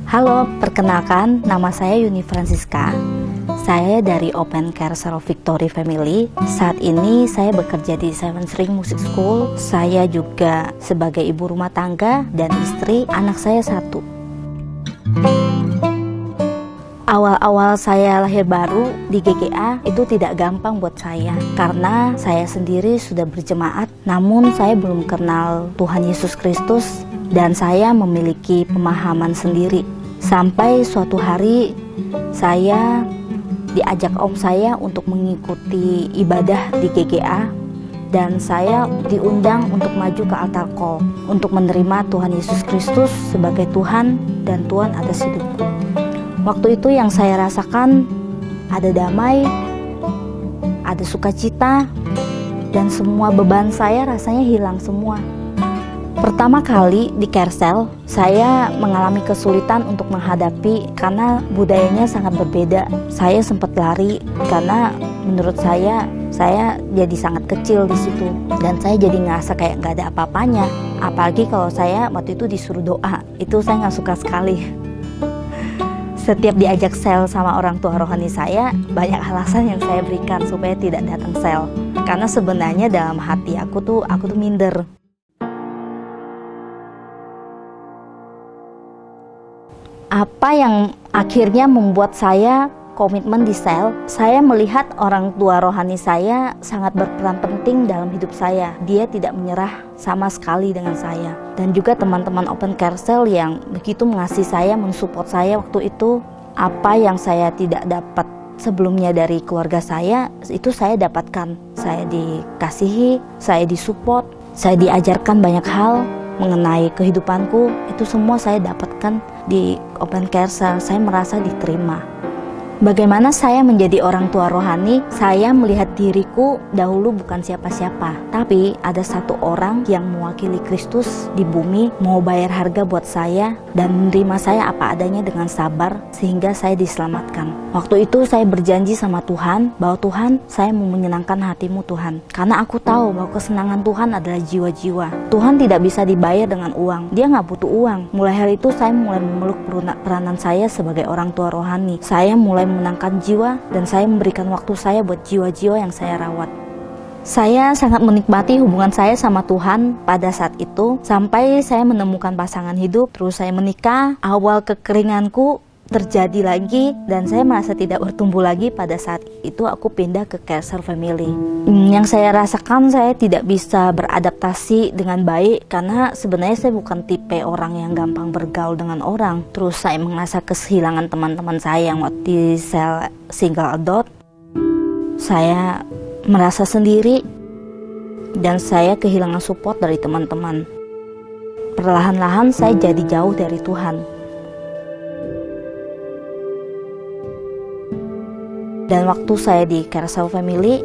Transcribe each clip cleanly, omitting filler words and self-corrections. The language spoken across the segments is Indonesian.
Halo, perkenalkan nama saya Yuni Francisca. Saya dari Open Care Self Victory Family. Saat ini saya bekerja di Seven String Music School. Saya juga sebagai ibu rumah tangga dan istri, anak saya 1. Awal-awal saya lahir baru di GGA itu tidak gampang buat saya karena saya sendiri sudah berjemaat, namun saya belum kenal Tuhan Yesus Kristus dan saya memiliki pemahaman sendiri. Sampai suatu hari saya diajak om saya untuk mengikuti ibadah di GGA dan saya diundang untuk maju ke altar call untuk menerima Tuhan Yesus Kristus sebagai Tuhan dan Tuhan atas hidupku. Waktu itu yang saya rasakan ada damai, ada sukacita, dan semua beban saya rasanya hilang semua. Pertama kali di Carecel, saya mengalami kesulitan untuk menghadapi karena budayanya sangat berbeda. Saya sempat lari karena menurut saya jadi sangat kecil di situ dan saya jadi ngerasa kayak nggak ada apa-apanya. Apalagi kalau saya waktu itu disuruh doa, itu saya nggak suka sekali. Setiap diajak sel sama orang tua rohani saya, banyak alasan yang saya berikan supaya tidak datang sel. Karena sebenarnya dalam hati aku tuh minder. Apa yang akhirnya membuat saya komitmen di sel, saya melihat orang tua rohani saya sangat berperan penting dalam hidup saya. Dia tidak menyerah sama sekali dengan saya. Dan juga teman-teman Open Carecel yang begitu mengasihi saya, mensupport saya waktu itu. Apa yang saya tidak dapat sebelumnya dari keluarga saya, itu saya dapatkan. Saya dikasihi, saya disupport, saya diajarkan banyak hal mengenai kehidupanku. Itu semua saya dapatkan di Open Carecel. Saya merasa diterima. Bagaimana saya menjadi orang tua rohani? Saya melihat diriku dahulu bukan siapa-siapa, tapi ada satu orang yang mewakili Kristus di bumi, mau bayar harga buat saya dan menerima saya apa adanya dengan sabar sehingga saya diselamatkan. Waktu itu saya berjanji sama Tuhan bahwa Tuhan, saya mau menyenangkan hatimu Tuhan, karena aku tahu bahwa kesenangan Tuhan adalah jiwa-jiwa. Tuhan tidak bisa dibayar dengan uang, dia nggak butuh uang. Mulai hari itu saya mulai memeluk peranan saya sebagai orang tua rohani. Saya mulai menangkan jiwa dan saya memberikan waktu saya buat jiwa-jiwa yang saya rawat. Saya sangat menikmati hubungan saya sama Tuhan pada saat itu sampai saya menemukan pasangan hidup, terus saya menikah. Awal kekeringanku terjadi lagi dan saya merasa tidak bertumbuh lagi. Pada saat itu aku pindah ke Carecel Family. Yang saya rasakan, saya tidak bisa beradaptasi dengan baik karena sebenarnya saya bukan tipe orang yang gampang bergaul dengan orang. Terus saya merasa kehilangan teman-teman saya yang waktu di sel single adult. Saya merasa sendiri dan saya kehilangan support dari teman-teman. Perlahan-lahan saya jadi jauh dari Tuhan. Dan waktu saya di Carecel Family,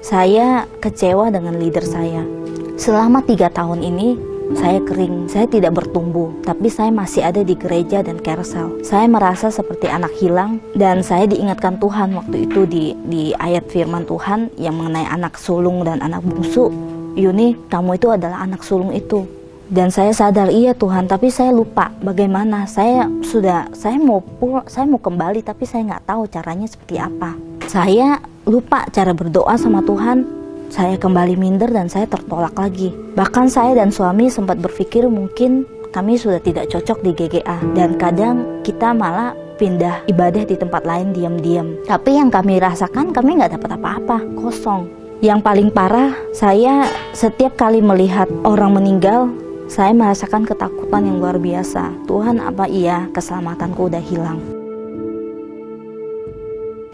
saya kecewa dengan leader saya. Selama 3 tahun ini, saya kering, saya tidak bertumbuh, tapi saya masih ada di gereja dan Carecel. Saya merasa seperti anak hilang, dan saya diingatkan Tuhan waktu itu di ayat firman Tuhan yang mengenai anak sulung dan anak bungsu. Yuni, kamu itu adalah anak sulung itu. Dan saya sadar, iya Tuhan, tapi saya lupa bagaimana. Saya mau kembali, tapi saya nggak tahu caranya seperti apa. Saya lupa cara berdoa sama Tuhan. Saya kembali minder dan saya tertolak lagi. Bahkan saya dan suami sempat berpikir mungkin kami sudah tidak cocok di GGA. Dan kadang kita malah pindah ibadah di tempat lain diam-diam. Tapi yang kami rasakan, kami nggak dapat apa-apa, kosong. Yang paling parah, saya setiap kali melihat orang meninggal, saya merasakan ketakutan yang luar biasa. Tuhan, apa iya keselamatanku udah hilang?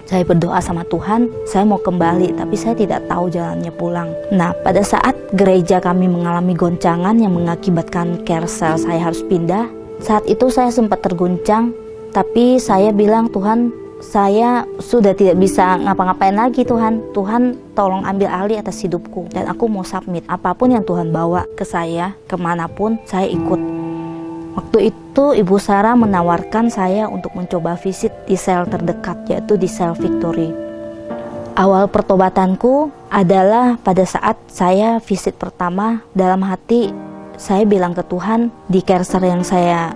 Saya berdoa sama Tuhan, saya mau kembali, tapi saya tidak tahu jalannya pulang. Nah, pada saat gereja kami mengalami goncangan yang mengakibatkan Carecel saya harus pindah, saat itu saya sempat terguncang, tapi saya bilang, Tuhan, saya sudah tidak bisa ngapa-ngapain lagi Tuhan. Tuhan tolong ambil alih atas hidupku dan aku mau submit. Apapun yang Tuhan bawa ke saya, kemanapun saya ikut. Waktu itu Ibu Sarah menawarkan saya untuk mencoba visit di sel terdekat, yaitu di sel Victory. Awal pertobatanku adalah pada saat saya visit pertama. Dalam hati saya bilang ke Tuhan, di Carecel yang saya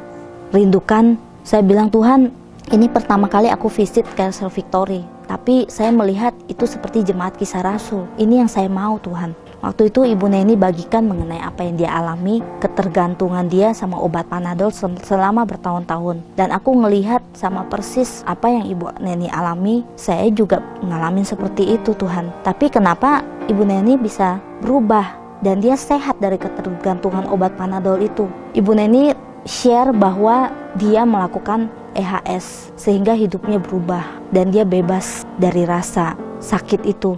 rindukan, Saya bilang, Tuhan, ini pertama kali aku visit Kelsey Victory, tapi saya melihat itu seperti jemaat Kisah Rasul. Ini yang saya mau, Tuhan. Waktu itu Ibu Neni bagikan mengenai apa yang dia alami, ketergantungan dia sama obat Panadol selama bertahun-tahun. Dan aku ngelihat sama persis apa yang Ibu Neni alami, saya juga ngalamin seperti itu, Tuhan. Tapi kenapa Ibu Neni bisa berubah dan dia sehat dari ketergantungan obat Panadol itu? Ibu Neni share bahwa dia melakukan EHS sehingga hidupnya berubah dan dia bebas dari rasa sakit itu.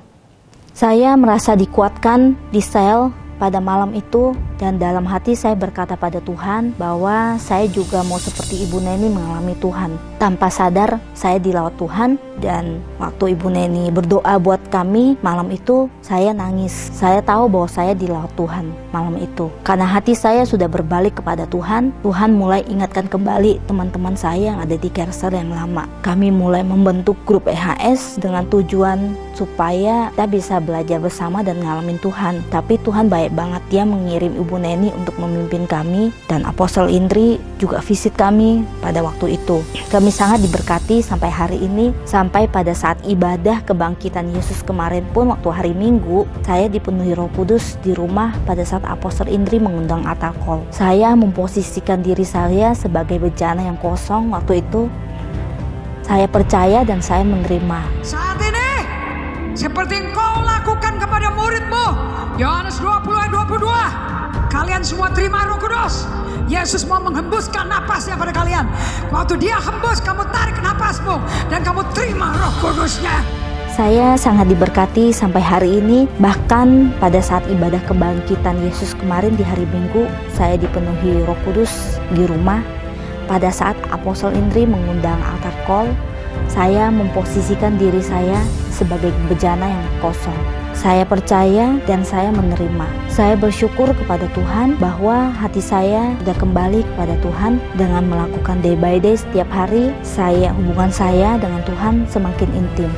Saya merasa dikuatkan di sel pada malam itu, dan dalam hati saya berkata pada Tuhan bahwa saya juga mau seperti Ibu Neni mengalami Tuhan. Tanpa sadar saya dilawat Tuhan, dan waktu Ibu Neni berdoa buat kami malam itu, saya nangis. Saya tahu bahwa saya dilawat Tuhan malam itu. Karena hati saya sudah berbalik kepada Tuhan, Tuhan mulai ingatkan kembali teman-teman saya yang ada di Kerser yang lama. Kami mulai membentuk grup EHS dengan tujuan supaya kita bisa belajar bersama dan ngalamin Tuhan. Tapi Tuhan baik banget, dia mengirim Ibu Neni untuk memimpin kami, dan Apostle Indri juga visit kami pada waktu itu. Kami sangat diberkati sampai hari ini, sampai pada saat ibadah kebangkitan Yesus kemarin pun waktu hari Minggu, saya dipenuhi Roh Kudus di rumah pada saat Apostle Indri mengundang altar call. Saya memposisikan diri saya sebagai bejana yang kosong waktu itu. Saya percaya dan saya menerima. Saat ini, seperti engkau lakukan kepada murid-Mu, Yohanes 20 ayat 22, kalian semua terima Roh Kudus. Yesus mau menghembuskan napasnya pada kalian. Waktu dia hembus, kamu tarik napasmu dan kamu terima Roh Kudusnya. Saya sangat diberkati sampai hari ini. Bahkan pada saat ibadah kebangkitan Yesus kemarin di hari Minggu, saya dipenuhi Roh Kudus di rumah. Pada saat Apostle Indri mengundang altar call, saya memposisikan diri saya sebagai bejana yang kosong. Saya percaya dan saya menerima. Saya bersyukur kepada Tuhan bahwa hati saya sudah kembali kepada Tuhan dengan melakukan day by day setiap hari. Hubungan saya dengan Tuhan semakin intim.